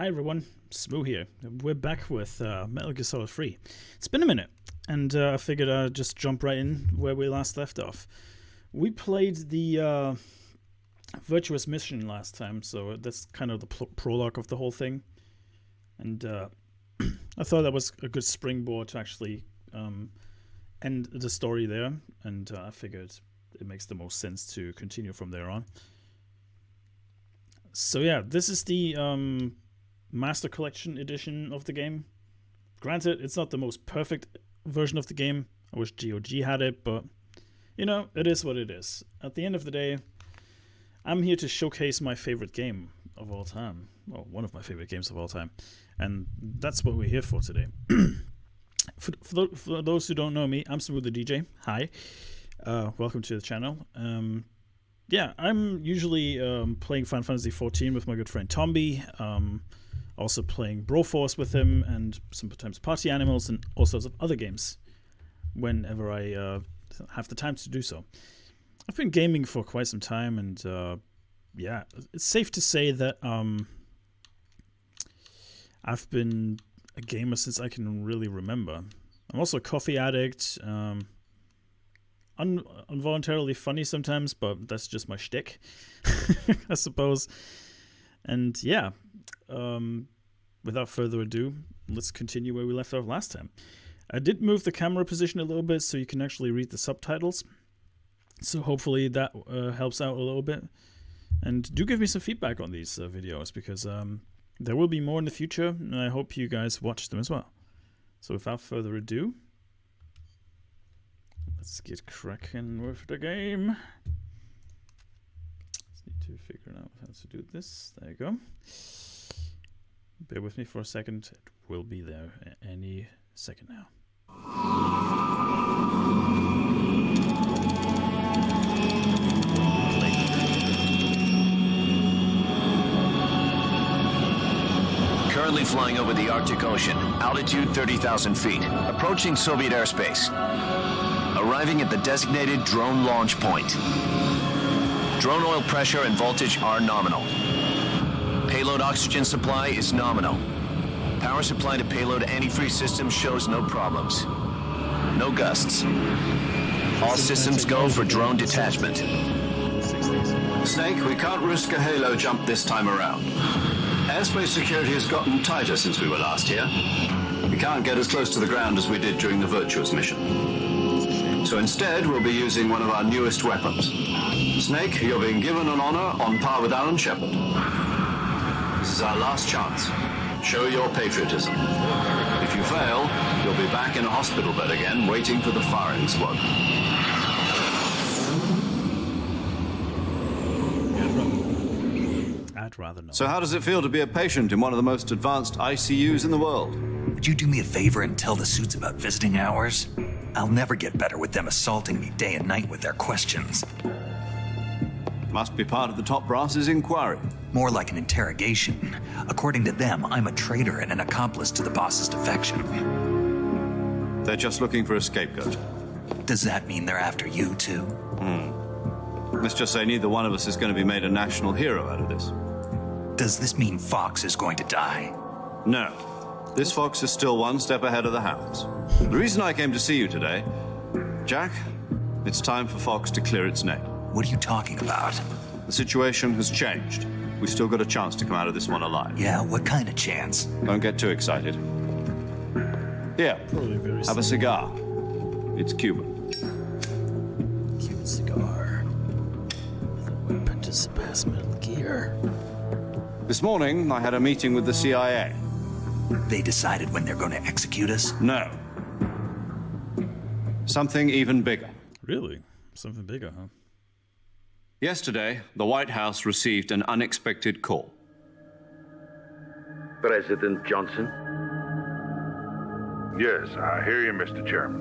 Hi everyone, Smoo here. We're back with Metal Gear Solid 3. It's been a minute, and I figured I'd just jump right in where we last left off. We played the Virtuous Mission last time, so that's kind of the prologue of the whole thing. And I thought that was a good springboard to actually end the story there, and I figured it makes the most sense to continue from there on. So yeah, this is the Master Collection edition of the game. Granted, it's not the most perfect version of the game. I wish GOG had it, but you know, it is what it is. At the end of the day, I'm here to showcase my favorite game of all time. Well, one of my favorite games of all time. And that's what we're here for today. For those who don't know me, I'm Smoo the DJ. Hi. Welcome to the channel. Yeah, I'm usually playing Final Fantasy XIV with my good friend Tomby. Also playing Broforce with him, and sometimes Party Animals, and all sorts of other games whenever I have the time to do so. I've been gaming for quite some time, and yeah, it's safe to say that I've been a gamer since I can really remember. I'm also a coffee addict, involuntarily funny sometimes, but that's just my shtick, I suppose. And yeah, without further ado, let's continue where we left off last time. I did move the camera position a little bit so you can actually read the subtitles. So hopefully that helps out a little bit. And do give me some feedback on these videos, because there will be more in the future, and I hope you guys watch them as well. So without further ado, let's get cracking with the game. Just need to figure out how to do this. There you go. Bear with me for a second. It will be there any second now. Currently flying over the Arctic Ocean, altitude 30,000 feet, approaching Soviet airspace. Arriving at the designated drone launch point. Drone oil pressure and voltage are nominal. Payload oxygen supply is nominal. Power supply to payload antifreeze system shows no problems. No gusts. All systems go for drone detachment. Snake, we can't risk a halo jump this time around. Airspace security has gotten tighter since we were last here. We can't get as close to the ground as we did during the Virtuous mission. So instead, we'll be using one of our newest weapons. Snake, you're being given an honor on par with Alan Shepard. This is our last chance. Show your patriotism. If you fail, you'll be back in a hospital bed again, waiting for the firing squad. I'd rather not. So how does it feel to be a patient in one of the most advanced ICUs in the world? Would you do me a favor and tell the suits about visiting hours? I'll never get better with them assaulting me day and night with their questions. Must be part of the top brass's inquiry. More like an interrogation. According to them, I'm a traitor and an accomplice to the boss's defection. They're just looking for a scapegoat. Does that mean they're after you, too? Let's just say neither one of us is going to be made a national hero out of this. Does this mean Fox is going to die? No. This fox is still one step ahead of the hounds. The reason I came to see you today, Jack, it's time for Fox to clear its name. What are you talking about? The situation has changed. We've still got a chance to come out of this one alive. Yeah, what kind of chance? Don't get too excited. Here, have a cigar. It's Cuban. Cuban cigar. The weapon to surpass Metal Gear. This morning, I had a meeting with the CIA. They decided when they're going to execute us? No. Something even bigger. Really? Something bigger, huh? Yesterday, the White House received an unexpected call. President Johnson? Yes, I hear you, Mr. Chairman.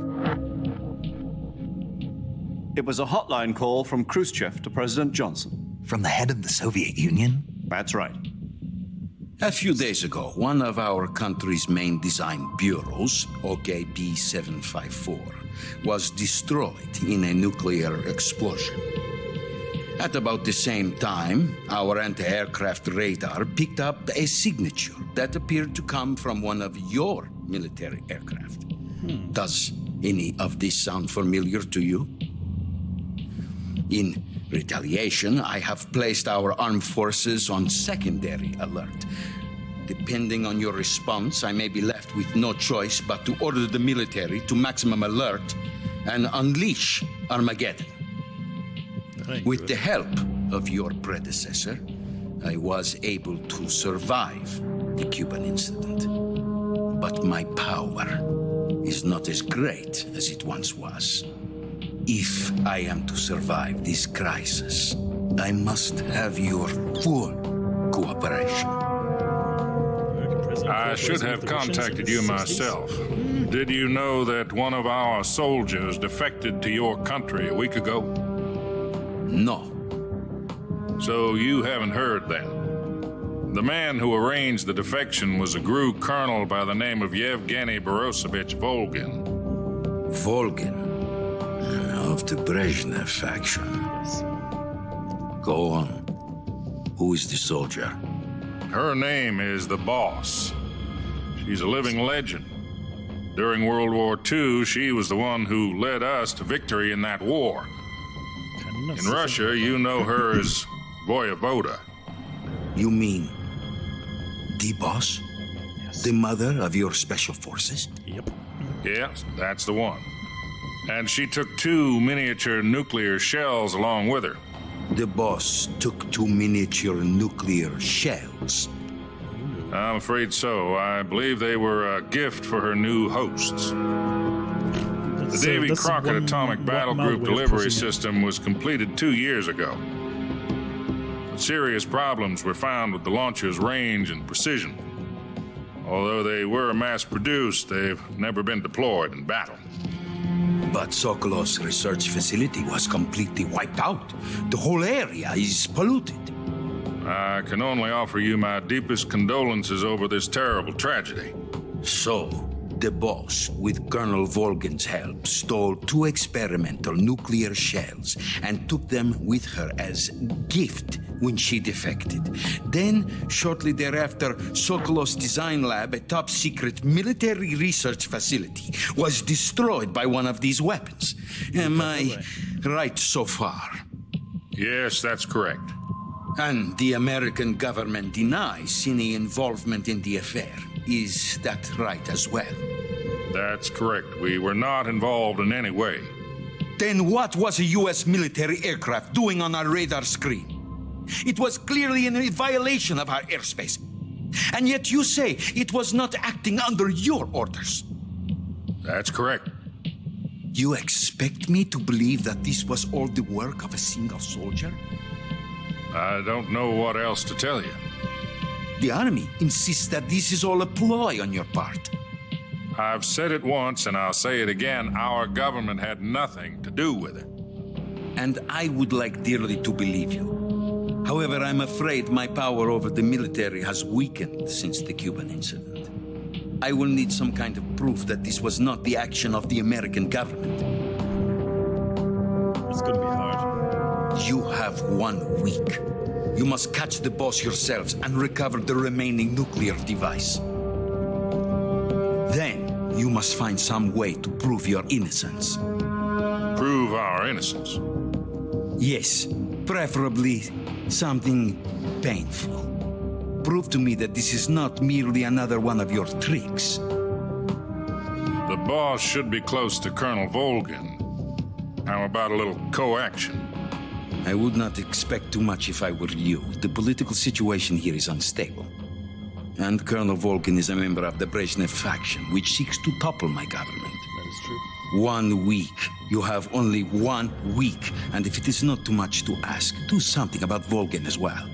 It was a hotline call from Khrushchev to President Johnson. From the head of the Soviet Union? That's right. A few days ago, one of our country's main design bureaus, OKB 754, was destroyed in a nuclear explosion. At about the same time, our anti-aircraft radar picked up a signature that appeared to come from one of your military aircraft. Does any of this sound familiar to you? In retaliation, I have placed our armed forces on secondary alert. Depending on your response, I may be left with no choice but to order the military to maximum alert and unleash Armageddon. With the help of your predecessor, I was able to survive the Cuban incident. But my power is not as great as it once was. If I am to survive this crisis, I must have your full cooperation. I should have contacted you myself. Did you know that one of our soldiers defected to your country a week ago? No. So you haven't heard then. The man who arranged the defection was a GRU colonel by the name of Yevgeny Borisovich Volgin. Volgin, of the Brezhnev faction. Go on. Who is the soldier? Her name is the Boss. She's a living legend. During World War II, she was the one who led us to victory in that war. In Russia, you know her as Voyevoda. You mean the boss? Yes. The mother of your special forces? Yep. Yes, that's the one. And she took 2 miniature nuclear shells along with her. The boss took 2 miniature nuclear shells. I'm afraid so. I believe they were a gift for her new hosts. The Davy Crockett Atomic Battle Group delivery system was completed 2 years ago. But serious problems were found with the launcher's range and precision. Although they were mass-produced, they've never been deployed in battle. But Sokolow's research facility was completely wiped out. The whole area is polluted. I can only offer you my deepest condolences over this terrible tragedy. So, the boss, with Colonel Volgin's help, stole 2 experimental nuclear shells and took them with her as gift when she defected. Then, shortly thereafter, Sokolov's design lab, a top-secret military research facility, was destroyed by one of these weapons. Am I right so far? Yes, that's correct. And the American government denies any involvement in the affair. Is that right as well? That's correct. We were not involved in any way. Then what was a U.S. military aircraft doing on our radar screen? It was clearly in violation of our airspace. And yet you say it was not acting under your orders. That's correct. You expect me to believe that this was all the work of a single soldier? I don't know what else to tell you. The army insists that this is all a ploy on your part. I've said it once and I'll say it again. Our government had nothing to do with it. And I would like dearly to believe you. However, I'm afraid my power over the military has weakened since the Cuban incident. I will need some kind of proof that this was not the action of the American government. It's gonna be hard. You have 1 week. You must catch the boss yourselves and recover the remaining nuclear device. Then, you must find some way to prove your innocence. Prove our innocence? Yes, preferably something painful. Prove to me that this is not merely another one of your tricks. The boss should be close to Colonel Volgin. How about a little co-action? I would not expect too much if I were you. The political situation here is unstable. And Colonel Volgin is a member of the Brezhnev faction, which seeks to topple my government. That is true. 1 week. You have only 1 week. And if it is not too much to ask, do something about Volgin as well.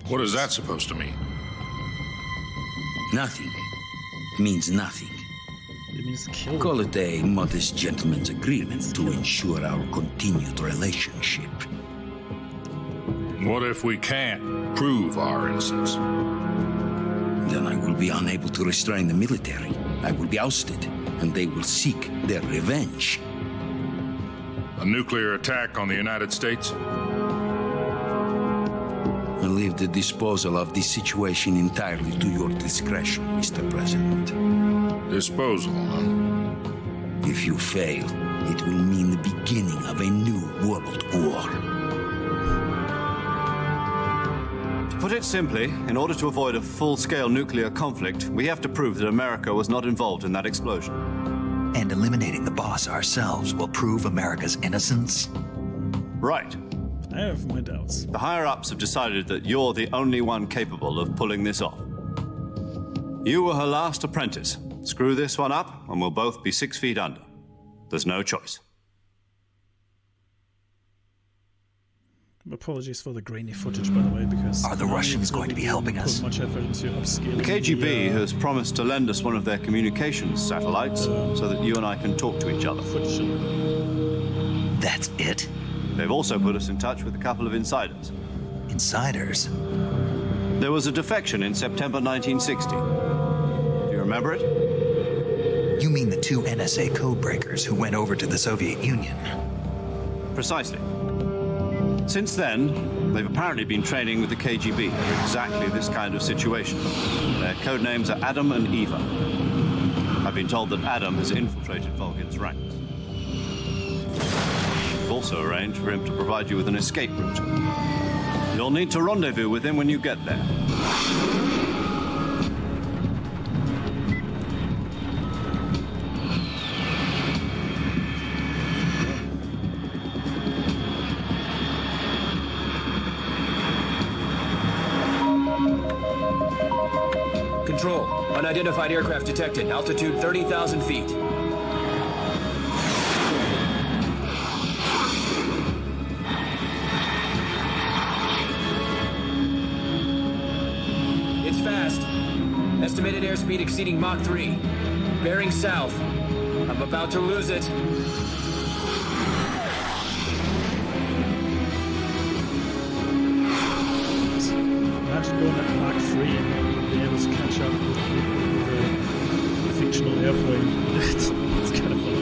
What is that supposed to mean? Nothing. Means nothing. It means kill him. Call it a modest gentleman's agreement to ensure our continued relationship. What if we can't prove our innocence? Then I will be unable to restrain the military. I will be ousted, and they will seek their revenge. A nuclear attack on the United States? leave the disposal of this situation entirely to your discretion, Mr. President. Disposal, huh? If you fail, it will mean the beginning of a new world war. To put it simply, in order to avoid a full-scale nuclear conflict, we have to prove that America was not involved in that explosion. And eliminating the boss ourselves will prove America's innocence? Right. I have my doubts. The higher-ups have decided that you're the only one capable of pulling this off. You were her last apprentice. Screw this one up, and we'll both be 6 feet under. There's no choice. Apologies for the grainy footage, by the way, because... Are the Russians going to be helping us? Much effort into upscaling The KGB has promised to lend us one of their communications satellites so that you and I can talk to each other. That's it? They've also put us in touch with a couple of insiders. Insiders? There was a defection in September 1960. Do you remember it? You mean the 2 NSA codebreakers who went over to the Soviet Union? Precisely. Since then, they've apparently been training with the KGB for exactly this kind of situation. Their code names are Adam and Eva. I've been told that Adam has infiltrated Volgin's ranks. We've also arranged for him to provide you with an escape route. You'll need to rendezvous with him when you get there. Control. Unidentified aircraft detected. Altitude 30,000 feet. It's fast. Estimated airspeed exceeding Mach 3. Bearing south. I'm about to lose it. Imagine going at Mach 3 and being able to catch up with a fictional airplane. It's kind of fun.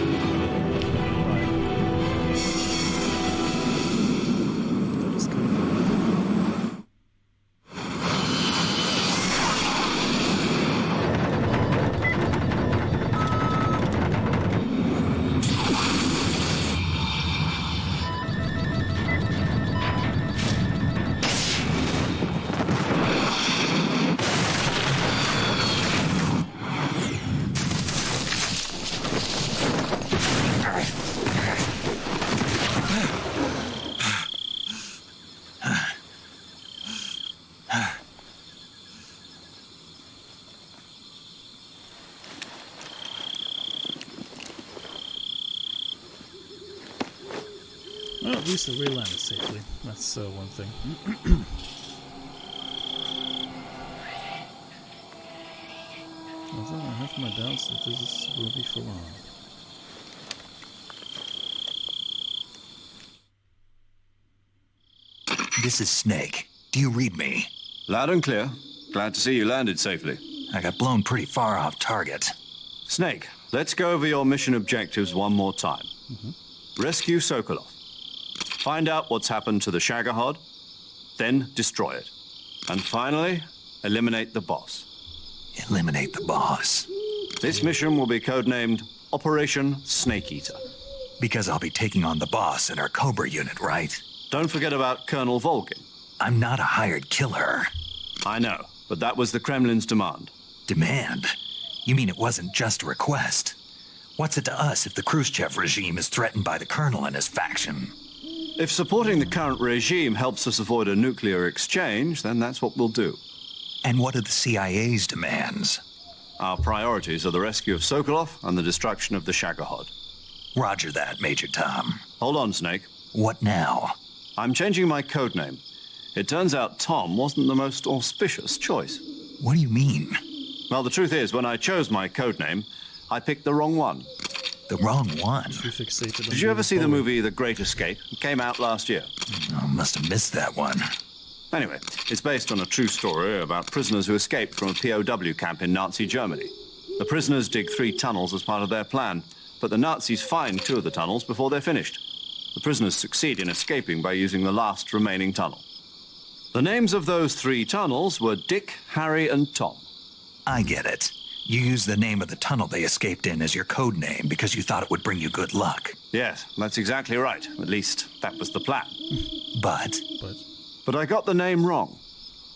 That is kind of fun. Well, at least we landed safely. That's one thing. Although I have my doubts that this will be for long. This is Snake. Do you read me? Loud and clear. Glad to see you landed safely. I got blown pretty far off target. Snake, let's go over your mission objectives one more time. Rescue Sokolov. Find out what's happened to the Shagood, then destroy it. And finally, eliminate the boss. Eliminate the boss. This mission will be codenamed Operation Snake Eater. Because I'll be taking on the boss in our Cobra unit, right? Don't forget about Colonel Volgin. I'm not a hired killer. I know, but that was the Kremlin's demand. Demand? You mean it wasn't just a request? What's it to us if the Khrushchev regime is threatened by the colonel and his faction? If supporting the current regime helps us avoid a nuclear exchange, then that's what we'll do. And what are the CIA's demands? Our priorities are the rescue of Sokolov and the destruction of the Shagood. Roger that, Major Tom. Hold on, Snake. What now? I'm changing my codename. It turns out Tom wasn't the most auspicious choice. What do you mean? Well, the truth is, when I chose my codename, I picked the wrong one. The wrong one? Did you ever see the movie The Great Escape? It came out last year. I must have missed that one. Anyway, it's based on a true story about prisoners who escaped from a POW camp in Nazi Germany. The prisoners dig 3 tunnels as part of their plan, but the Nazis find 2 of the tunnels before they're finished. The prisoners succeed in escaping by using the last remaining tunnel. The names of those 3 tunnels were Dick, Harry, and Tom. I get it. You used the name of the tunnel they escaped in as your code name because you thought it would bring you good luck. Yes, that's exactly right. At least, that was the plan. But But I got the name wrong.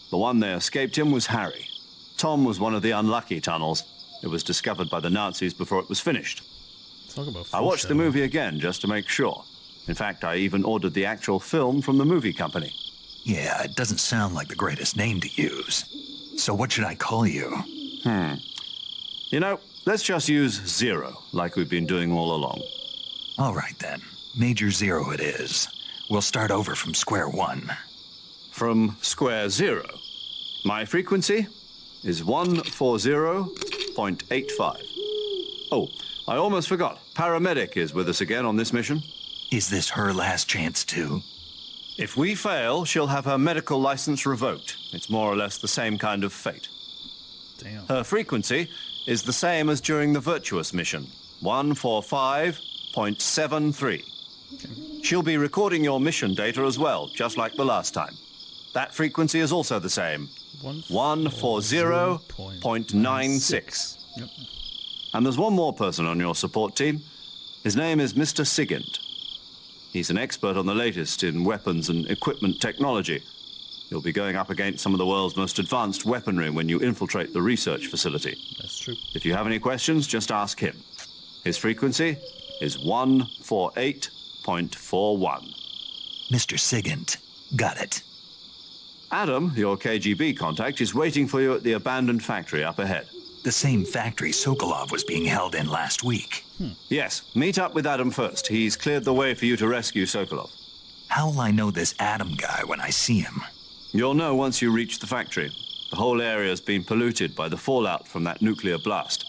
The one they escaped in was Harry. Tom was one of the unlucky tunnels. It was discovered by the Nazis before it was finished. Talk about I watched the movie again just to make sure. In fact, I even ordered the actual film from the movie company. yeah, it doesn't sound like the greatest name to use. So what should I call you? You know, let's just use Zero, like we've been doing all along. All right then. Major Zero it is. We'll start over from square one. From square zero. My frequency is 140.85. Oh, I almost forgot. Paramedic is with us again on this mission. Is this her last chance too? If we fail, she'll have her medical license revoked. It's more or less the same kind of fate. Damn. Her frequency is the same as during the Virtuous mission, 145.73. She'll be recording your mission data as well, just like the last time. That frequency is also the same, 140.96. Yep. And there's one more person on your support team. His name is Mr. Sigint. He's an expert on the latest in weapons and equipment technology. You'll be going up against some of the world's most advanced weaponry when you infiltrate the research facility. That's true. If you have any questions, just ask him. His frequency is 148.41. Mr. Sigint. Got it. Adam, your KGB contact, is waiting for you at the abandoned factory up ahead. The same factory Sokolov was being held in last week. Yes, meet up with Adam first. He's cleared the way for you to rescue Sokolov. How will I know this Adam guy when I see him? You'll know once you reach the factory. The whole area's been polluted by the fallout from that nuclear blast.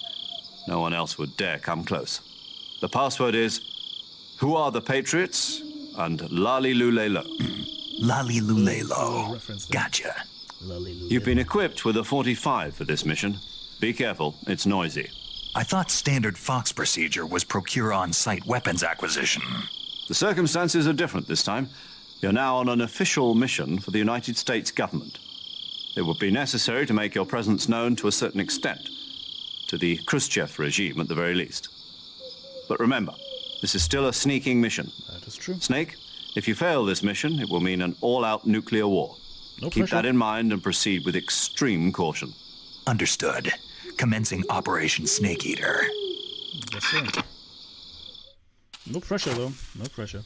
No one else would dare come close. The password is, "Who are the Patriots?" and "Lali Lulelo." Lali Oh, Lulelo. reference there. Gotcha. You've been equipped with a 45 for this mission. Be careful, it's noisy. I thought standard Fox procedure was procure on-site weapons acquisition. The circumstances are different this time. You're now on an official mission for the United States government. It would be necessary to make your presence known to a certain extent, to the Khrushchev regime at the very least. But remember, this is still a sneaking mission. That is true. Snake, if you fail this mission, it will mean an all-out nuclear war. No Keep pressure. that in mind and proceed with extreme caution. Understood. Commencing Operation Snake Eater. Yes, sir. No pressure, though. No pressure.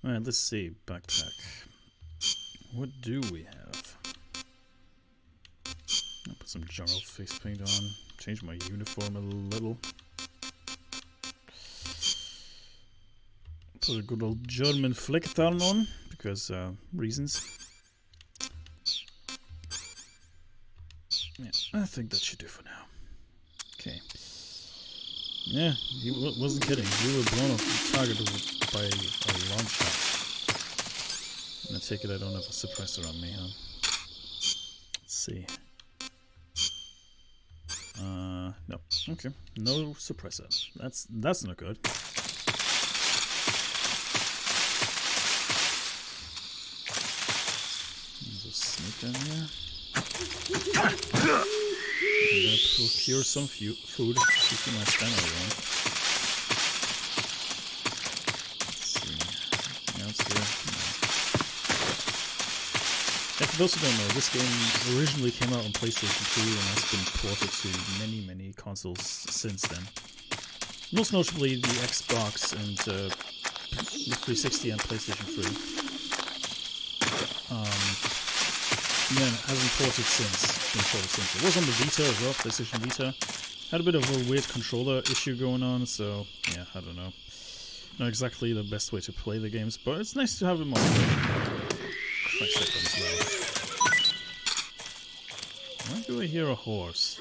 All right, let's see. Backpack. What do we have? I'll put some general face paint on. Change my uniform a little. Put a good old German Flecktarn on, because reasons. Yeah, I think that should do for now. Okay. Yeah, he wasn't kidding. We were blown off the target by a long shot. And I take it I don't have a suppressor on me, huh? Let's see. No. Okay. No suppressor. That's not good. There's a snake down here. I'm gonna procure some food. Keeping my stamina going. Let's see. Anything else here? No. Yeah, for those who don't know, this game originally came out on PlayStation 2 and has been ported to many consoles since then. Most notably the Xbox and the 360 and PlayStation 3. Yeah, it hasn't ported since. It was on the Vita as well, PlayStation Vita. Had a bit of a weird controller issue going on, so yeah, I don't know. Not exactly the best way to play the games, but it's nice to have them on. Christ, that comes loud. Why do I hear a horse?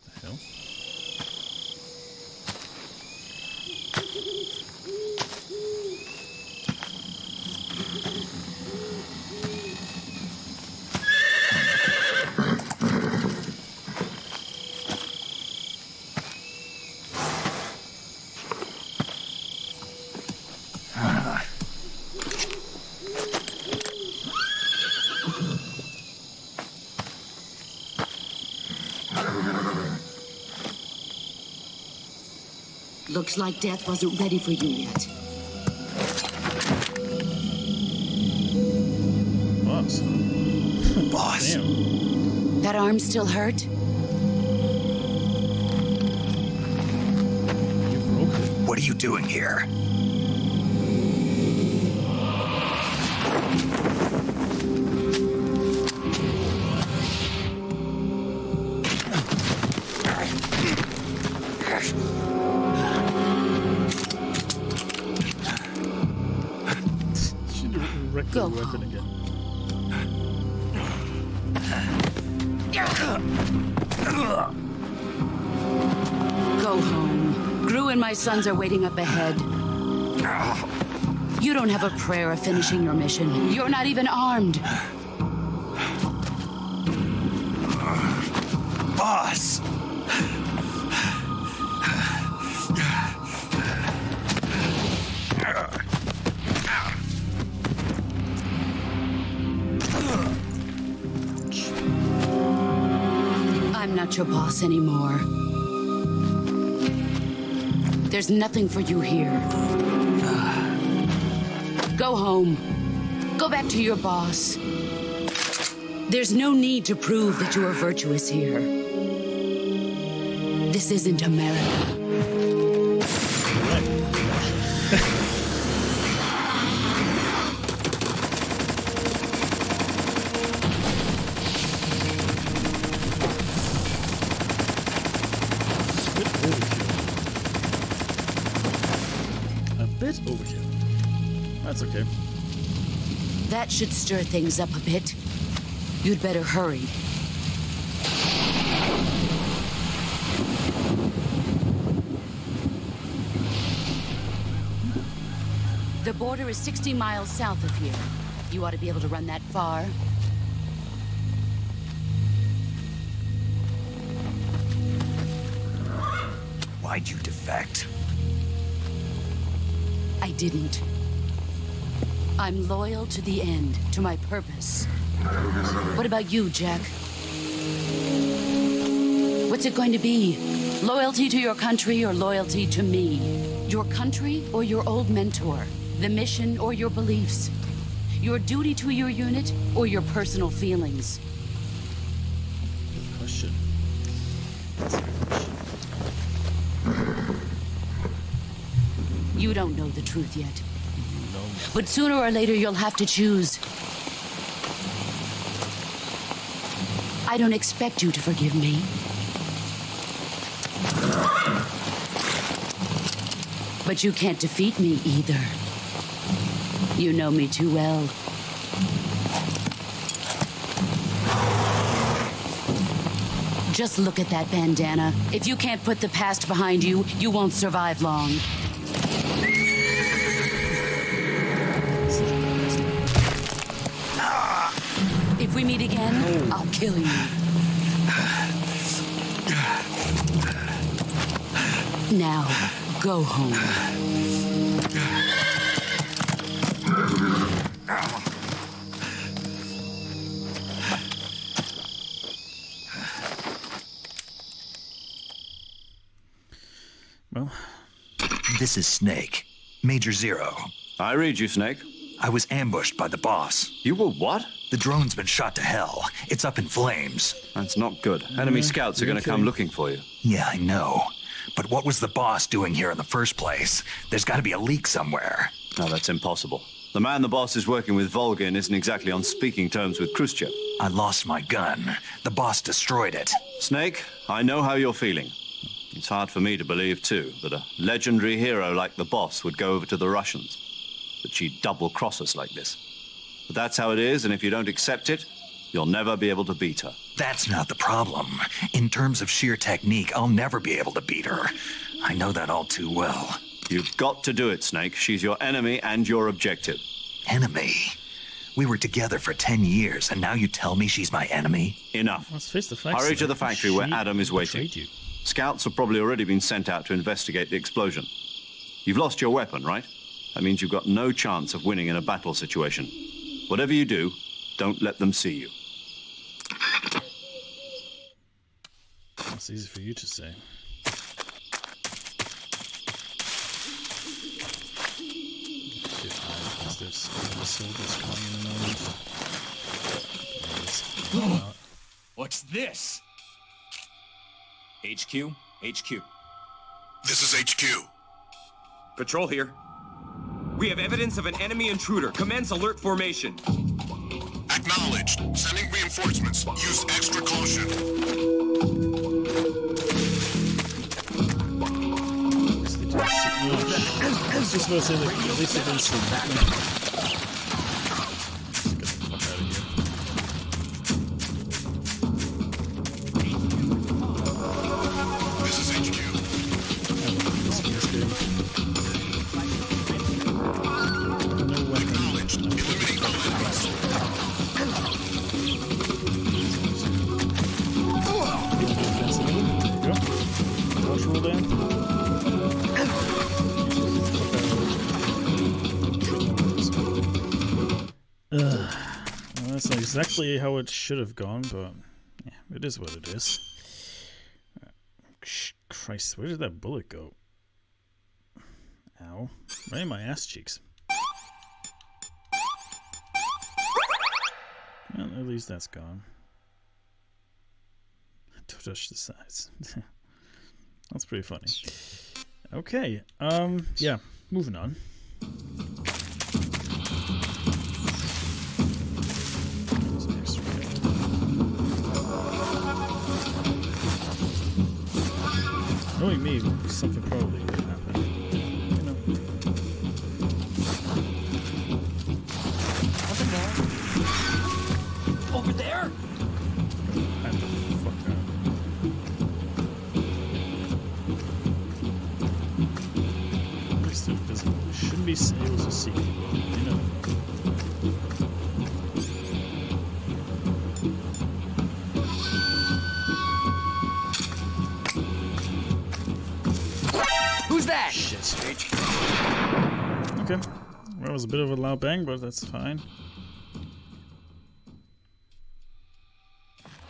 The hell? Looks like death wasn't ready for you yet. Boss. Boss. Damn. That arm still hurt? You broke it. What are you doing here? She wrecked the weapon again. Go home. Gru and my sons are waiting up ahead. You don't have a prayer of finishing your mission. You're not even armed. Boss! I'm not your boss anymore. There's nothing for you here. Go home. Go back to your boss. There's no need to prove that you are virtuous here. This isn't America. Overkill. That's okay. That should stir things up a bit. You'd better hurry. The border is 60 miles south of here. You ought to be able to run that far. Why'd you defect? I didn't. I'm loyal to the end, to my purpose. What about you, Jack? What's it going to be? Loyalty to your country or loyalty to me? Your country or your old mentor? The mission or your beliefs? Your duty to your unit or your personal feelings? Good question. That's a good question. You don't know the truth yet. No. But sooner or later, you'll have to choose. I don't expect you to forgive me. But you can't defeat me either. You know me too well. Just look at that bandana. If you can't put the past behind you, you won't survive long. If we meet again, I'll kill you. Now, go home. Well, This is Snake. Major Zero. I read you, Snake. I was ambushed by the boss. You were what? The drone's been shot to hell. It's up in flames. That's not good. Enemy scouts are going to come looking for you. Yeah, I know. But what was the boss doing here in the first place? There's got to be a leak somewhere. No, that's impossible. The man the boss is working with, Volgin, isn't exactly on speaking terms with Khrushchev. I lost my gun. The boss destroyed it. Snake, I know how you're feeling. It's hard for me to believe, too, that a legendary hero like the boss would go over to the Russians. That she'd double-cross us like this. But that's how it is, and if you don't accept it, you'll never be able to beat her. That's not the problem. In terms of sheer technique, I'll never be able to beat her. I know that all too well. You've got to do it, Snake. She's your enemy and your objective. Enemy? We were together for 10 years, and now you tell me she's my enemy? Enough. let's face the facts. Hurry to the factory where Adam is waiting. Betrayed you. Scouts have probably already been sent out to investigate the explosion. You've lost your weapon, right? That means you've got no chance of winning in a battle situation. Whatever you do, don't let them see you. That's easy for you to say. this? The soldiers flying in a moment. What's this? HQ? HQ. This is HQ. Patrol here. We have evidence of an enemy intruder. Commence alert formation. Acknowledged. Sending reinforcements. Use extra caution. I was just about to say, like, at least they didn't see that. This is HQ. Acknowledged. Eliminate all enemies. There you go. Watch roll down. Well, that's not exactly how it should have gone, but yeah, it is what it is. Christ, where did that bullet go? Ow. Right in my ass cheeks. Well, at least that's gone. Don't touch the sides. That's pretty funny. Okay, yeah, moving on. Knowing me, something probably could happen. You know. Nothing there. Over there? Hide the fuck out. At least it shouldn't be able to see people. You know. Who's that? Shit. Okay. That was a bit of a loud bang, but that's fine.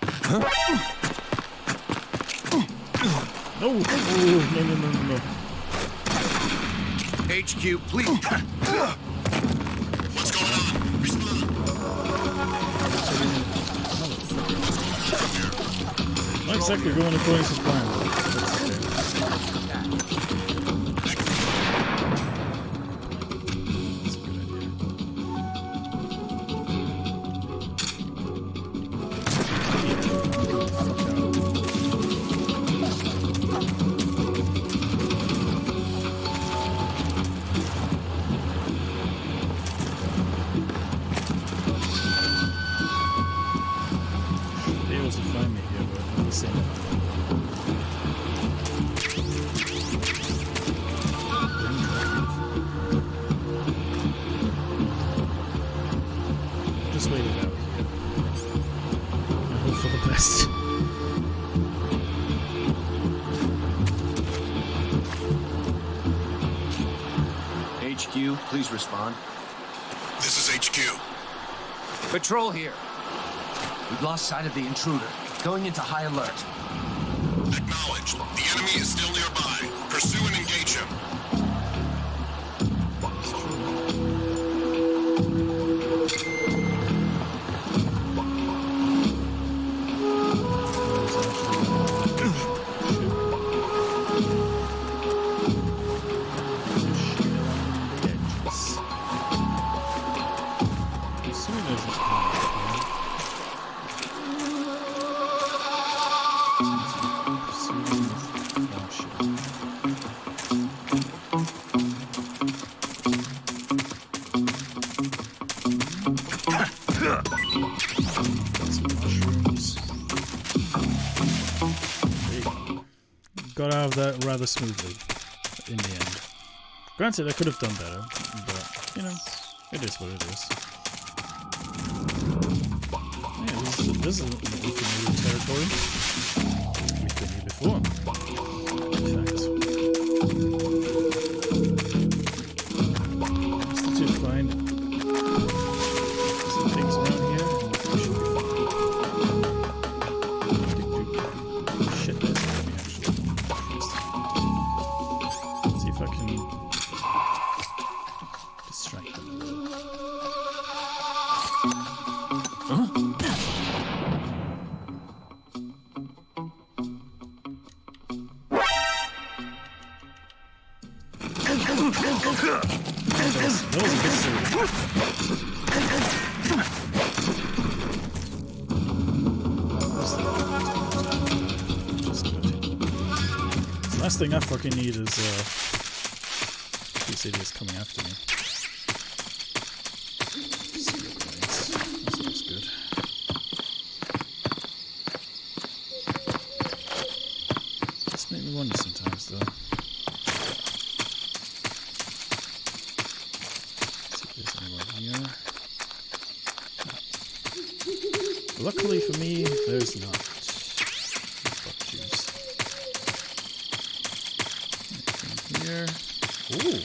Huh? No! Oh, no. HQ, please. What's going on? Respond. Not exactly going according to plan. Just wait it out here. And hope for the best. HQ, please respond. This is HQ. Patrol here. We've lost sight of the intruder. Going into high alert. Acknowledged. The enemy is still nearby. Pursue and engage him. Got out of that rather smoothly in the end. Granted, I could have done better, but, you know, it is what it is. Yeah, this is unfamiliar territory. We've been here before. In fact. Just to find some things around here, and we should be fine. Shit, that's me actually. Let's see if I can distract them. Last thing I fucking need is these idiots coming after me. This looks good. This makes me wonder sometimes, though. Let's see if there's anyone here. Luckily for me, there's not. Fuck juice. Anything here? Ooh!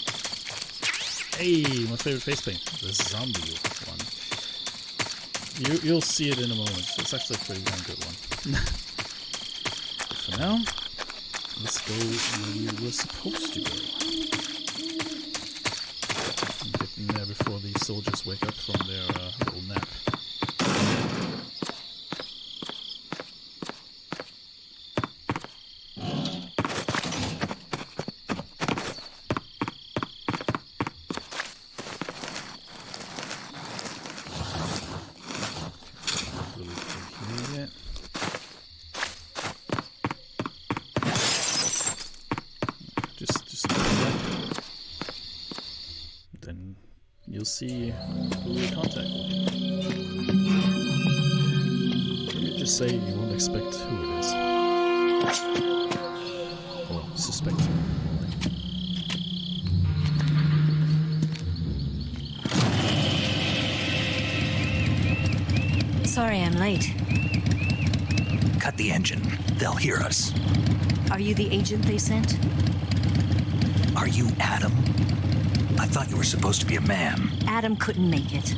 Hey, my favorite face paint. The zombie one. You'll see it in a moment. It's actually a pretty damn good one. But for now, let's go where we were supposed to go. And get in there before these soldiers wake up from their little nap. You'll see who your contact will be. You just say you won't expect who it is. Or suspect who. Sorry I'm late. Cut the engine. They'll hear us. Are you the agent they sent? Are you Adam? I thought you were supposed to be a man. Adam couldn't make it.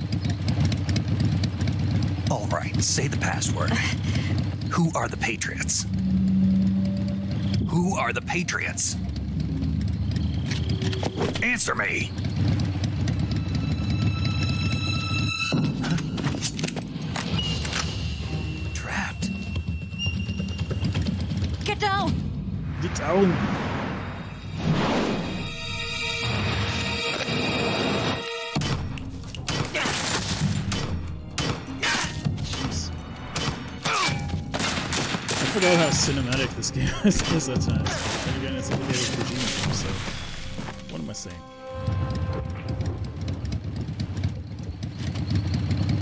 All right, say the password. Who are the Patriots? Who are the Patriots? Answer me! Trapped. Get down! Get down! I forgot how cinematic this game is at times. And again, it's a Kojima game, so what am I saying?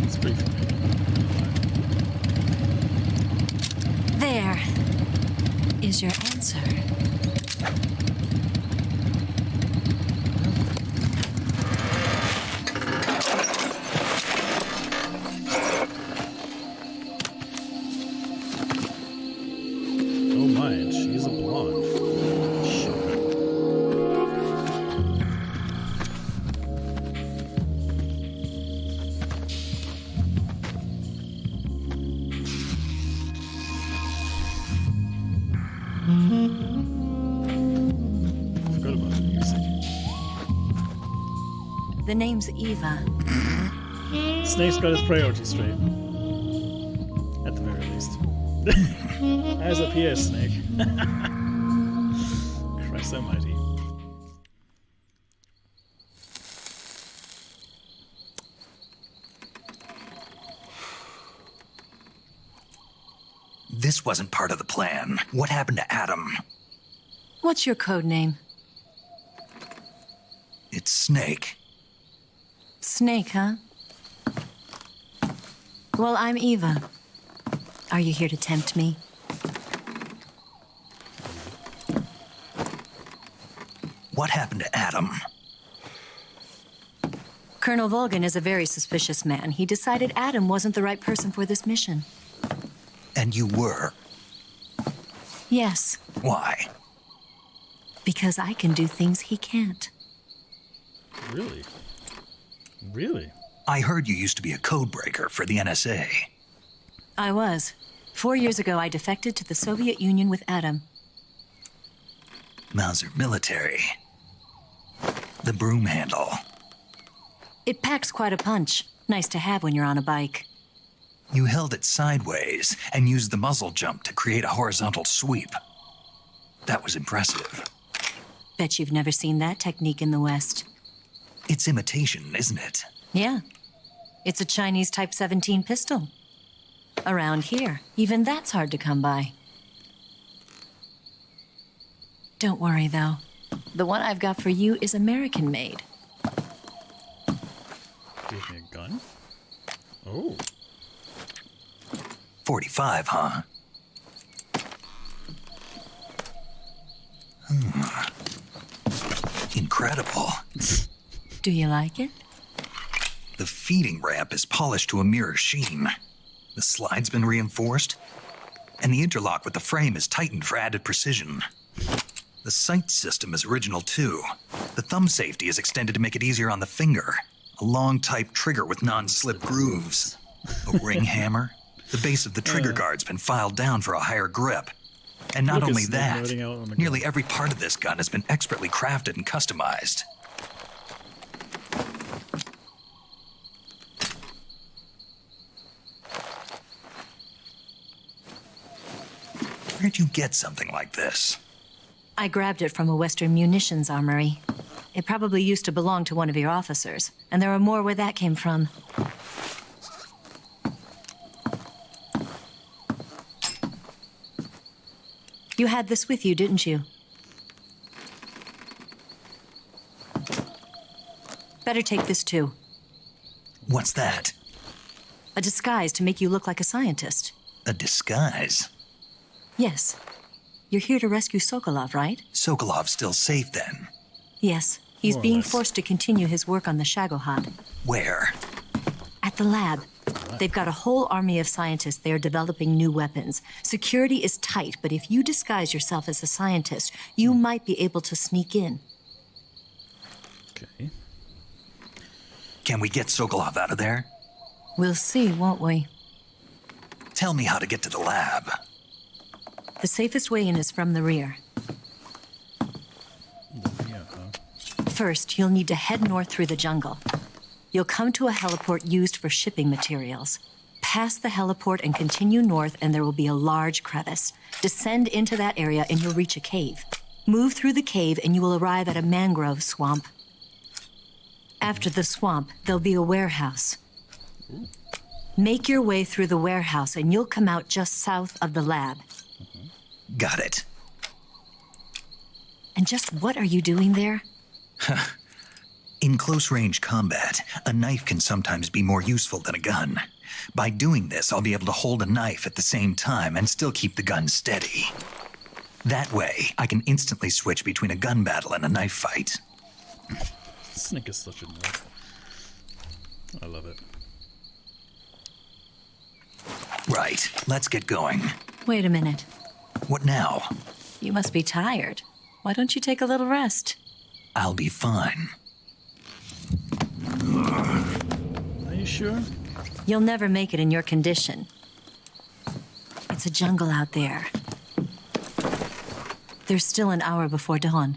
It's pretty funny. There is your answer. The name's Eva. Snake's got his priorities straight. At the very least. Eyes up here, Snake. Christ almighty. This wasn't part of the plan. What happened to Adam? What's your code name? It's Snake. Snake, huh? Well, I'm Eva. Are you here to tempt me? What happened to Adam? Colonel Volgin is a very suspicious man. He decided Adam wasn't the right person for this mission. And you were? Yes. Why? Because I can do things he can't. Really? Really? I heard you used to be a codebreaker for the NSA. I was. 4 years ago, I defected to the Soviet Union with Adam. Mauser military. The broom handle. It packs quite a punch. Nice to have when you're on a bike. You held it sideways and used the muzzle jump to create a horizontal sweep. That was impressive. Bet you've never seen that technique in the West. It's imitation, isn't it? Yeah. It's a Chinese Type 17 pistol. Around here, even that's hard to come by. Don't worry, though. The one I've got for you is American-made. Give me a gun? Oh. 45, huh? Incredible. Do you like it? The feeding ramp is polished to a mirror sheen. The slide's been reinforced, and the interlock with the frame is tightened for added precision. The sight system is original, too. The thumb safety is extended to make it easier on the finger. A long-type trigger with non-slip grooves. A ring hammer. The base of the trigger guard's been filed down for a higher grip. And not only that, nearly every part of this gun has been expertly crafted and customized. Where'd you get something like this? I grabbed it from a Western munitions armory. It probably used to belong to one of your officers, and there are more where that came from. You had this with you, didn't you? Better take this too. What's that? A disguise to make you look like a scientist. A disguise? Yes. You're here to rescue Sokolov, right? Sokolov's still safe, then? Yes. He's being forced to continue his work on the Shagood. Where? At the lab. They've got a whole army of scientists there developing new weapons. Security is tight, but if you disguise yourself as a scientist, you might be able to sneak in. Okay. Can we get Sokolov out of there? We'll see, won't we? Tell me how to get to the lab. The safest way in is from the rear. First, you'll need to head north through the jungle. You'll come to a heliport used for shipping materials. Pass the heliport and continue north, and there will be a large crevice. Descend into that area, and you'll reach a cave. Move through the cave, and you will arrive at a mangrove swamp. After the swamp, there'll be a warehouse. Make your way through the warehouse, and you'll come out just south of the lab. Got it. And just what are you doing there? In close-range combat, a knife can sometimes be more useful than a gun. By doing this, I'll be able to hold a knife at the same time and still keep the gun steady. That way, I can instantly switch between a gun battle and a knife fight. Snake is such a nerd. I love it. Right, let's get going. Wait a minute. What now? You must be tired. Why don't you take a little rest? I'll be fine. Are you sure? You'll never make it in your condition. It's a jungle out there. There's still an hour before dawn.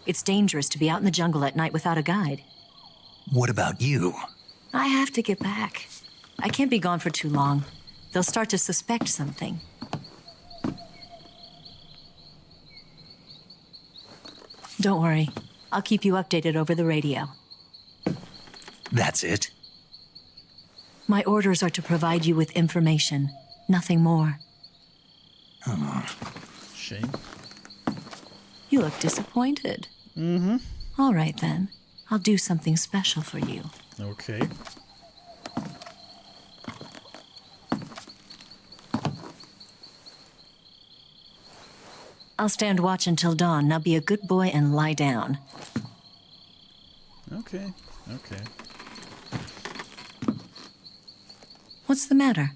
It's dangerous to be out in the jungle at night without a guide. What about you? I have to get back. I can't be gone for too long. They'll start to suspect something. Don't worry. I'll keep you updated over the radio. That's it? My orders are to provide you with information. Nothing more. Shame. You look disappointed. Mm-hmm. All right, then. I'll do something special for you. Okay. I'll stand watch until dawn. Now be a good boy and lie down. Okay. Okay. What's the matter?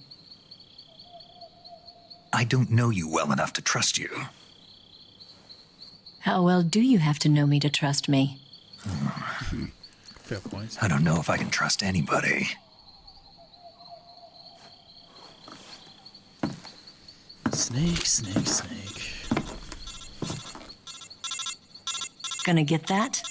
I don't know you well enough to trust you. How well do you have to know me to trust me? Fair point. I don't know if I can trust anybody. Snake, snake, snake. Gonna get that?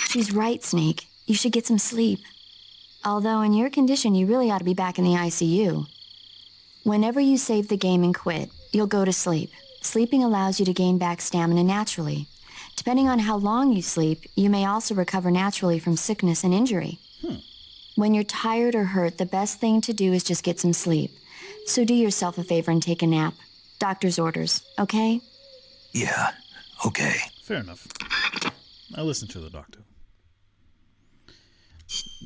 She's right, Snake. You should get some sleep. Although in your condition, you really ought to be back in the ICU. Whenever you save the game and quit, you'll go to sleep. Sleeping allows you to gain back stamina naturally. Depending on how long you sleep, you may also recover naturally from sickness and injury. When you're tired or hurt, the best thing to do is just get some sleep. So do yourself a favor and take a nap. Doctor's orders, okay? Yeah, okay. Fair enough. I'll listen to the doctor.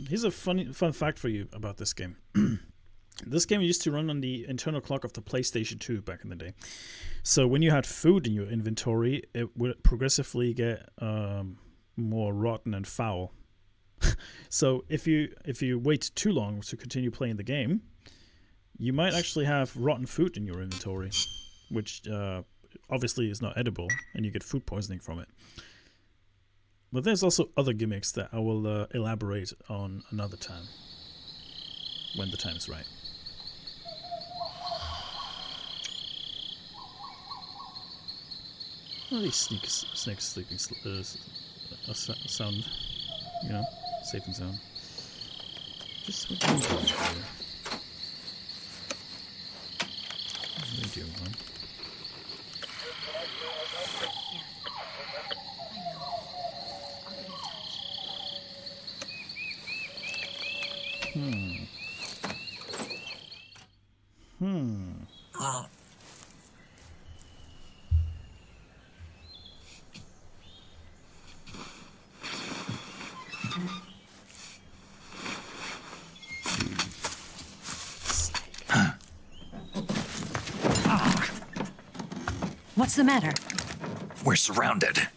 Here's a fun fact for you about this game. This game used to run on the internal clock of the PlayStation 2 back in the day. So when you had food in your inventory, it would progressively get more rotten and foul. So if you wait too long to continue playing the game, you might actually have rotten food in your inventory, which obviously is not edible, and you get food poisoning from it. But there's also other gimmicks that I will elaborate on another time, when the time is right. Well, these snakes sleeping sound, you know, safe and sound. Just what are you doing here? What are you doing, man? What's the matter? We're surrounded.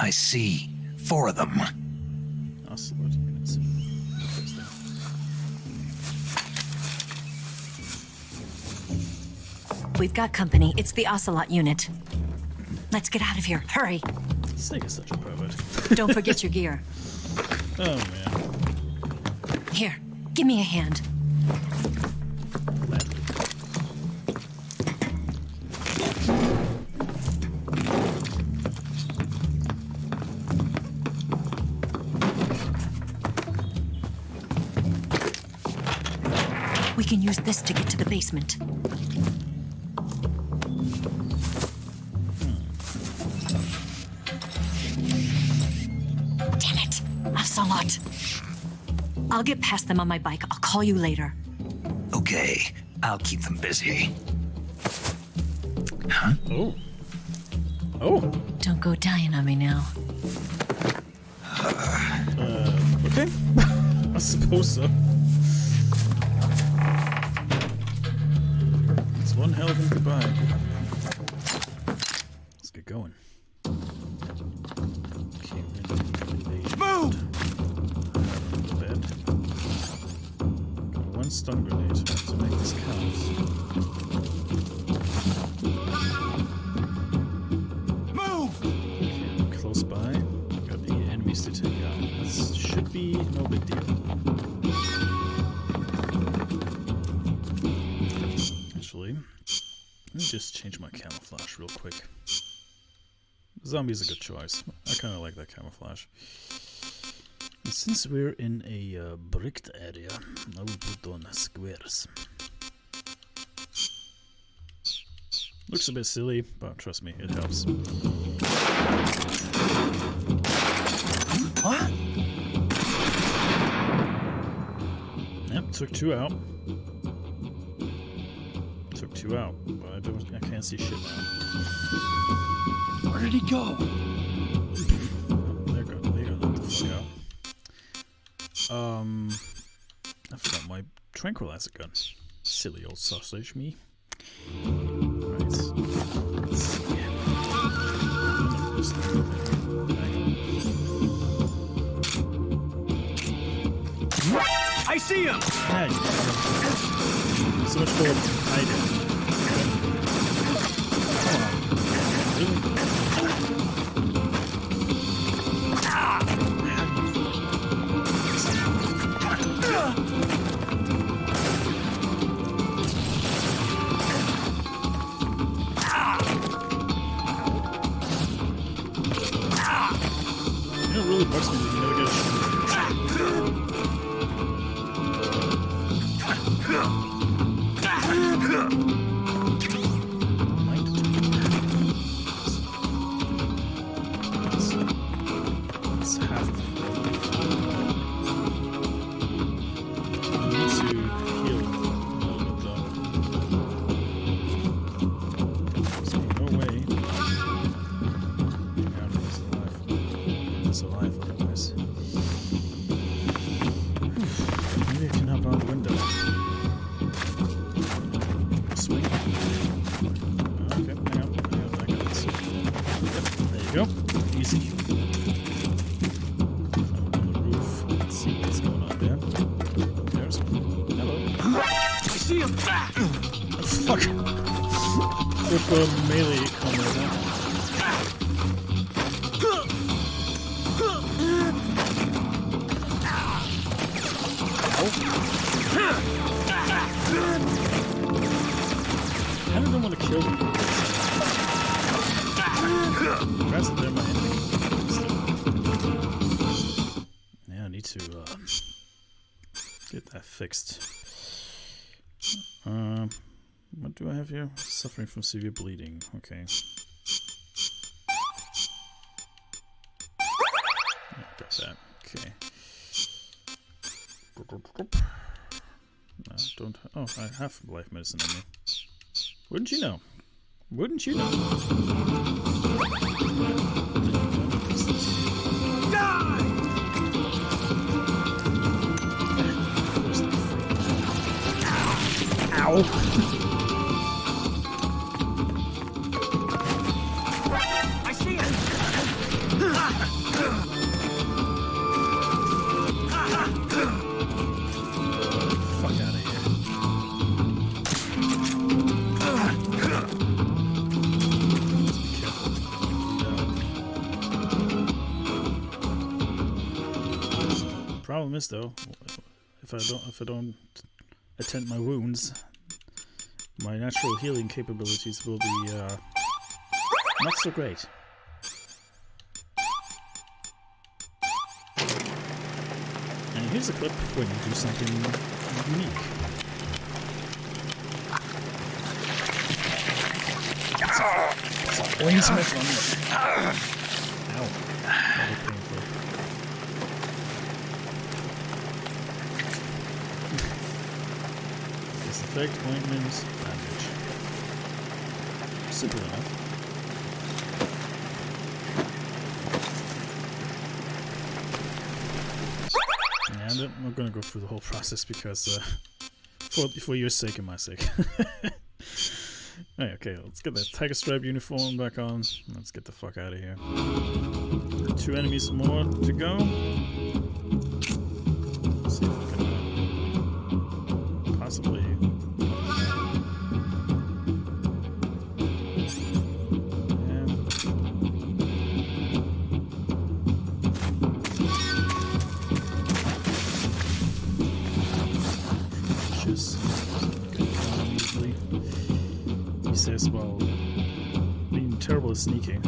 I see 4 of them. Ocelot units. We've got company. It's the Ocelot unit. Let's get out of here. Hurry. Snake is such a pervert. Don't forget your gear. Oh, man. Here, give me a hand. Gladly. We can use this to get to the basement. Damn it, Ocelot. I'll get past them on my bike. I'll call you later. Okay, I'll keep them busy. Huh? Oh. Oh. Don't go dying on me now. Okay. I suppose so. It's one hell of a goodbye. Let's get going. Okay, move! Bed. Got 1 stun grenade to make this count. Okay, I'm close by. Got 8 enemies to take out. This should be no big deal. Actually, let me just change my camouflage real quick. Zombie's a good choice. I kind of like that camouflage. And since we're in a bricked area, I will put on squares. Looks a bit silly, but trust me, it helps. What? Yep, took 2 out. Took 2 out, but I can't see shit now. Where did he go? They're gonna let the fuck out. I forgot my tranquilizer gun. Silly old sausage me. Right. Let's see. I see him! Hey. So much for hiding. Come on. Really? You know what really bugs me is you never get a shot. That's half of it. go. Easy. On the roof. Let's see what's going on there. There's one. Hello. I see him! Fuck. With melee combo there. I don't want to kill them. Congrats that they're my enemy. Yeah, I need to get that fixed. What do I have here? Suffering from severe bleeding. Okay. Yeah, got that. Okay. No, don't. Oh, I have life medicine on me. Wouldn't you know? Wouldn't you know? Die! Ow! I see it! Fuck out of here. Problem is though, if I don't attend my wounds, my natural healing capabilities will be not so great. And here's a clip when you do something unique. It's a ointment on it. Ow. Very painful. Disinfect, ointment, bandage. Simple enough. And I'm not gonna go through the whole process because for your sake and my sake. Okay, let's get that tiger stripe uniform back on. Let's get the fuck out of here. 2 enemies more to go. Let's see if we can possibly. Says while being terrible at sneaking.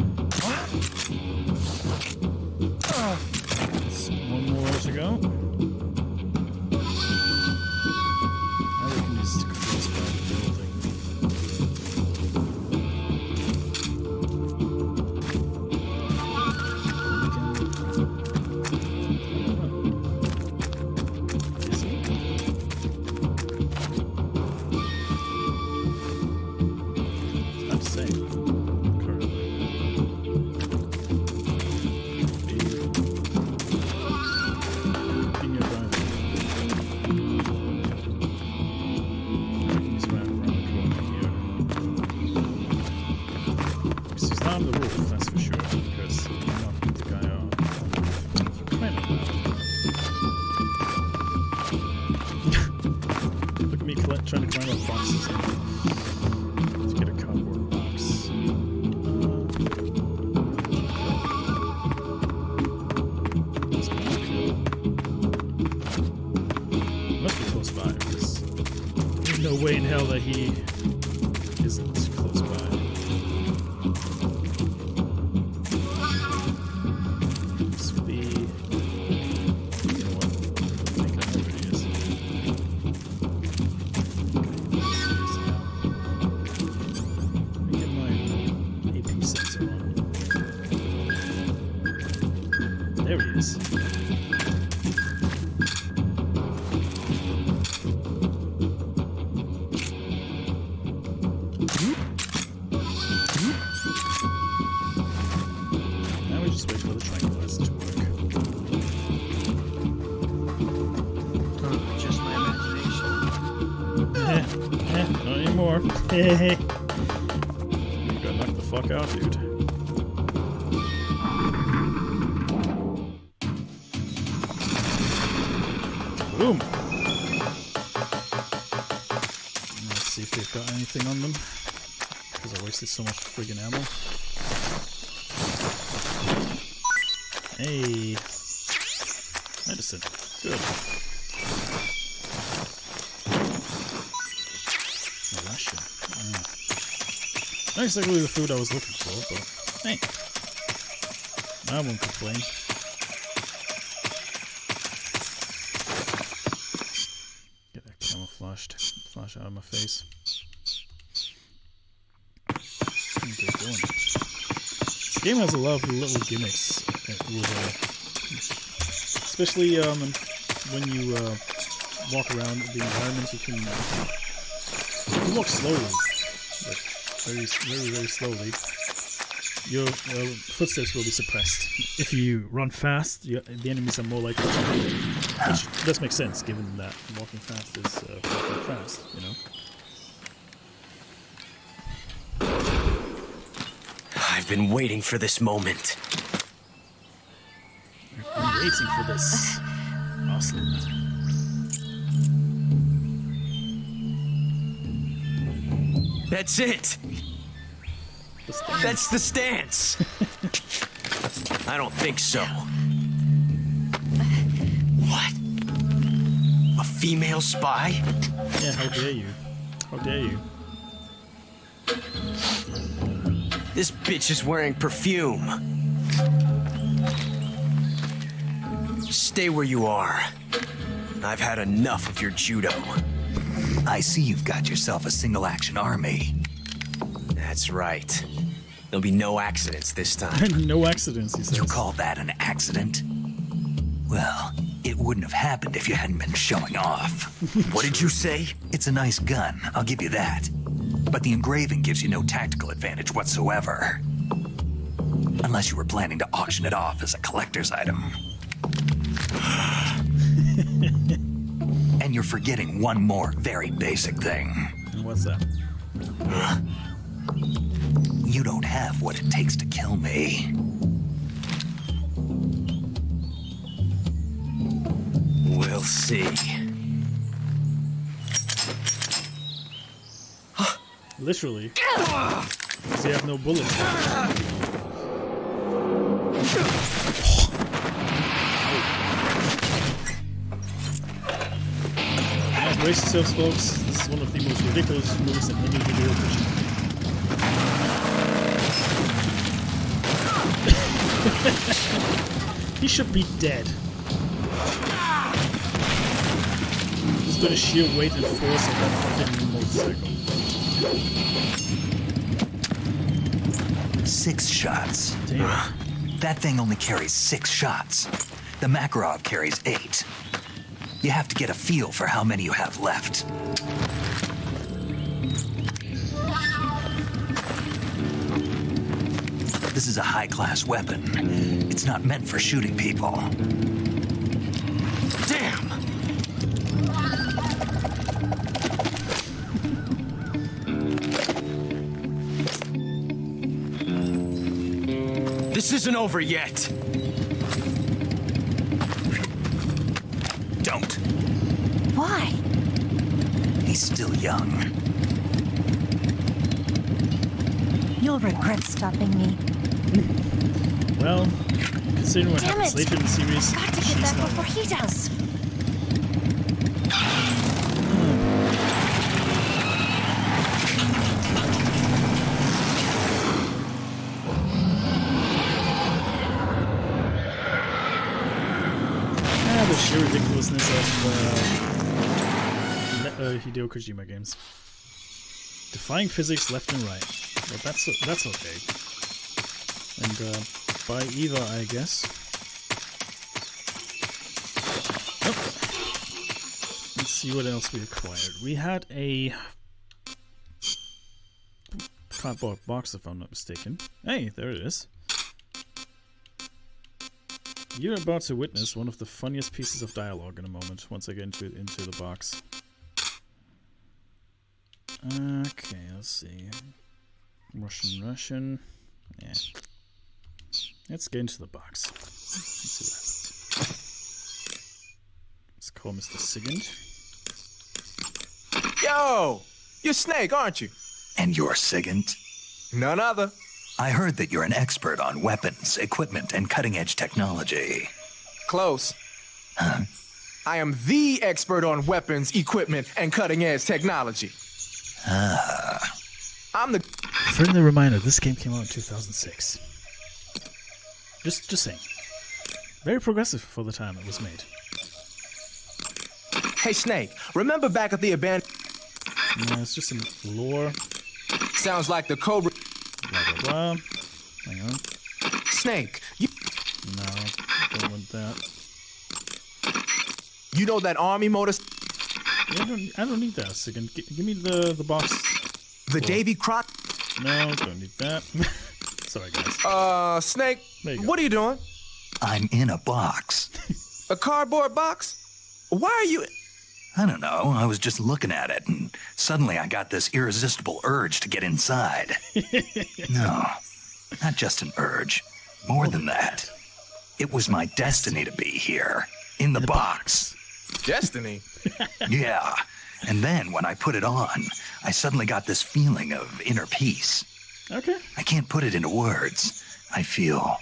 One more to go. Now we can just cross by the building. Trying to climb up boxes to get a cardboard box. Must be close by because there's no way in hell that he isn't close by. There he is. Now we just wait for the tranquilizer to work. Just my imagination. Not anymore. You got knocked the fuck out, dude. Boom! Let's see if they've got anything on them. Because I wasted so much friggin' ammo. Hey! Medicine. Good. Ration. Not exactly the food I was looking for, but hey. I won't complain. Get that camouflaged flash out of my face. Get going. This game has a lot of little gimmicks, especially when you walk around the environment. You can walk slowly, like very slowly. Your footsteps will be suppressed. If you run fast, the enemies are more likely to hit you. Which does make sense, given that walking fast is walking fast, you know? I've been waiting for this moment. I've been waiting for this. Ocelot. That's it! That's the stance! I don't think so. What? A female spy? Yeah, how dare you? How dare you? This bitch is wearing perfume. Stay where you are. I've had enough of your judo. I see you've got yourself a single-action army. That's right. There'll be no accidents this time. No accidents, he says. You call that an accident? Well, it wouldn't have happened if you hadn't been showing off. What did you say? It's a nice gun, I'll give you that. But the engraving gives you no tactical advantage whatsoever. Unless you were planning to auction it off as a collector's item. And you're forgetting one more very basic thing. And what's that? You don't have what it takes to kill me. We'll see. Literally. Because you have no bullets. Yeah, brace yourselves, folks. This is one of the most ridiculous moves in any video version. He should be dead. Just by the sheer weight and force of that fucking motorcycle. 6 shots. Damn. That thing only carries 6 shots. The Makarov carries 8. You have to get a feel for how many you have left. This is a high-class weapon. It's not meant for shooting people. Damn! This isn't over yet. Don't. Why? He's still young. You'll regret stopping me. Well, considering what happens later in the series, Got to get back before he does. The sheer ridiculousness of Hideo Kojima games. Defying physics left and right. Well, that's okay. And by Eva, I guess. Oh. Let's see what else we acquired. We had a cardboard box, if I'm not mistaken. Hey, there it is. You're about to witness one of the funniest pieces of dialogue in a moment, once I get into the box. Okay, let's see. Russian. Yeah. Let's get into the box. Let's see what happens. It's Call Mr. Sigint. Yo! You're Snake, aren't you? And you're Sigint? None other. I heard that you're an expert on weapons, equipment, and cutting-edge technology. Close. Huh? I am the expert on weapons, equipment, and cutting-edge technology. I'm the... Friendly reminder, this game came out in 2006. Just saying. Very progressive for the time it was made. Hey, Snake, remember back at the abandoned... No, it's just some lore. Sounds like the Cobra... Blah, blah, blah. Hang on. Snake, you... No, don't want that. You know that army motor... Yeah, I don't need that, Sigint. Give me the box. The Davy Croc... No, don't need that. Sorry, guys. Snake, There you go. what are you doing? I'm in a box. A cardboard box? Why are you... I don't know. I was just looking at it, and suddenly I got this irresistible urge to get inside. No, not just an urge. More than that. It was my destiny to be here, in the box. Destiny? Yeah. And then when I put it on, I suddenly got this feeling of inner peace. Okay. I can't put it into words. I feel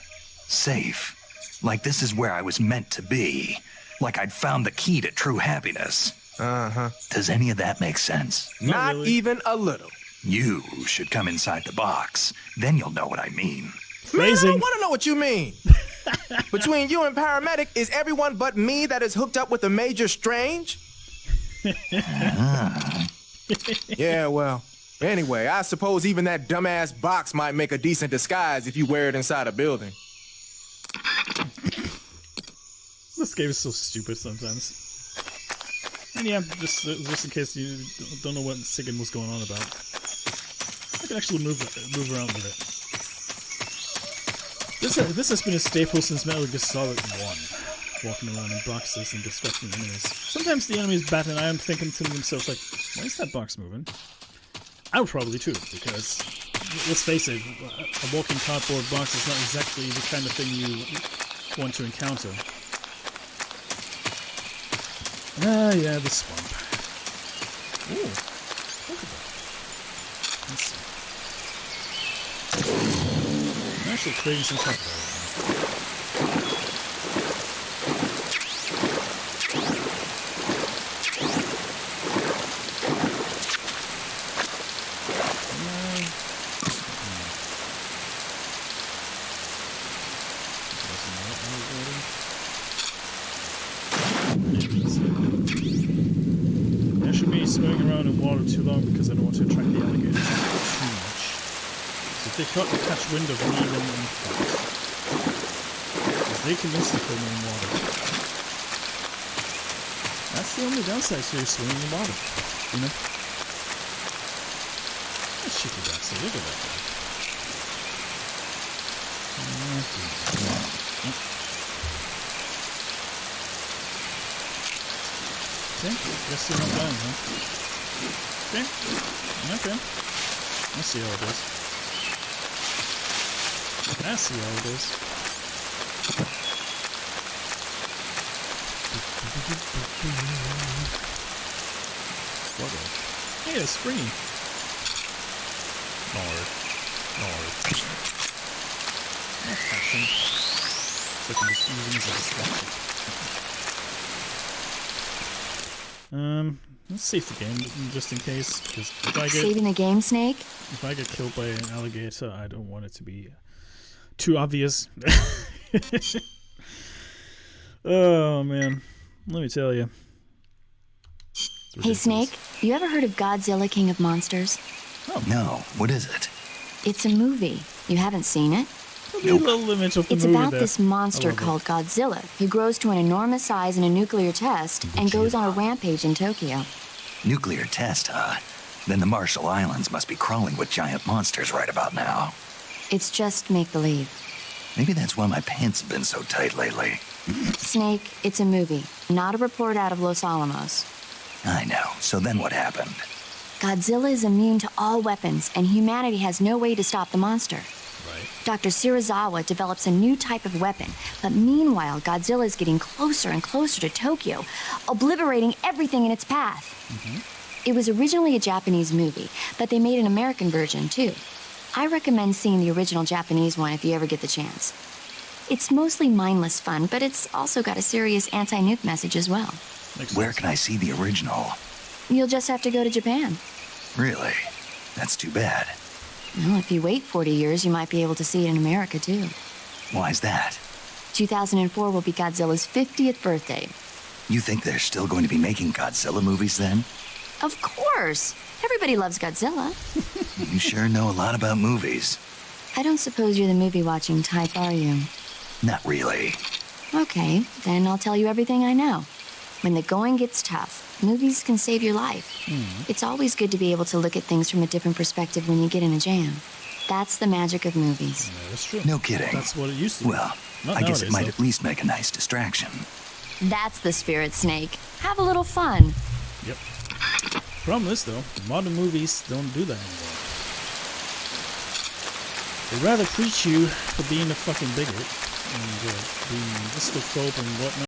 safe. Like this is where I was meant to be. Like I'd found the key to true happiness. Uh-huh. Does any of that make sense? Not really. even a little. You should come inside the box. Then you'll know what I mean. Man, I don't want to know what you mean. Between you and paramedic, is everyone but me that is hooked up with a Major Strange? Yeah, well, anyway, I suppose even that dumbass box might make a decent disguise if you wear it inside a building. This game is so stupid sometimes. And yeah, just in case you don't know what Sigint was going on about, I can actually move around with it. This has been a staple since Metal Gear Solid 1, walking around in boxes and destructing enemies. Sometimes the enemies bat an eye and thinking to themselves like, why is that box moving? I would probably too, because, let's face it, a walking cardboard box is not exactly the kind of thing you want to encounter. Ah, yeah, the swamp. Ooh, look at that. Let's see. I'm actually creating some stuff I should be swimming around in water too long because I don't want to attract the alligators too much. So if they catch wind of me, then I'm fucked. Because they can insta-kill me in water. That's the only downside to swimming in water, you know? That's cheeky bastard, look at that guy. Okay, guess you're not down, huh? Okay. Okay. I see how it is. I see how it is. Hey, it's springy. Nord. That's action. So I can just use them as a distraction. Let's save the game just in case, because if I get saving the game, Snake. If I get killed by an alligator, I don't want it to be too obvious. Oh man, let me tell you. Hey Snake, you ever heard of Godzilla, King of Monsters? Oh no, what is it? It's a movie. You haven't seen it? Nope. Little image of the It's movie about there. this monster called Godzilla, who grows to an enormous size in a nuclear test and goes on a rampage in Tokyo. Nuclear test, huh? Then the Marshall Islands must be crawling with giant monsters right about now. It's just make-believe. Maybe that's why my pants have been so tight lately. Snake, it's a movie, not a report out of Los Alamos. I know. So then what happened? Godzilla is immune to all weapons, and humanity has no way to stop the monster. Right. Dr. Shirazawa develops a new type of weapon, but meanwhile, Godzilla is getting closer and closer to Tokyo, obliterating everything in its path. It was originally a Japanese movie, but they made an American version too. I recommend seeing the original Japanese one if you ever get the chance. It's mostly mindless fun, but it's also got a serious anti-nuke message as well. Where can I see the original? You'll just have to go to Japan. Really? That's too bad. Well, if you wait 40 years, you might be able to see it in America too. Why's that? 2004 will be Godzilla's 50th birthday. You think they're still going to be making Godzilla movies then? Of course! Everybody loves Godzilla. You sure know a lot about movies. I don't suppose you're the movie-watching type, are you? Not really. Okay, then I'll tell you everything I know. When the going gets tough, movies can save your life. It's always good to be able to look at things from a different perspective when you get in a jam. That's the magic of movies. Yeah, that's true. No kidding. That's what it used to be. Well, Not I guess nowadays, it might though. at least make a nice distraction. That's the spirit, Snake. Have a little fun. Yep. Problem is, though, modern movies don't do that anymore. They'd rather preach you for being a fucking bigot and being dystrophobe and whatnot.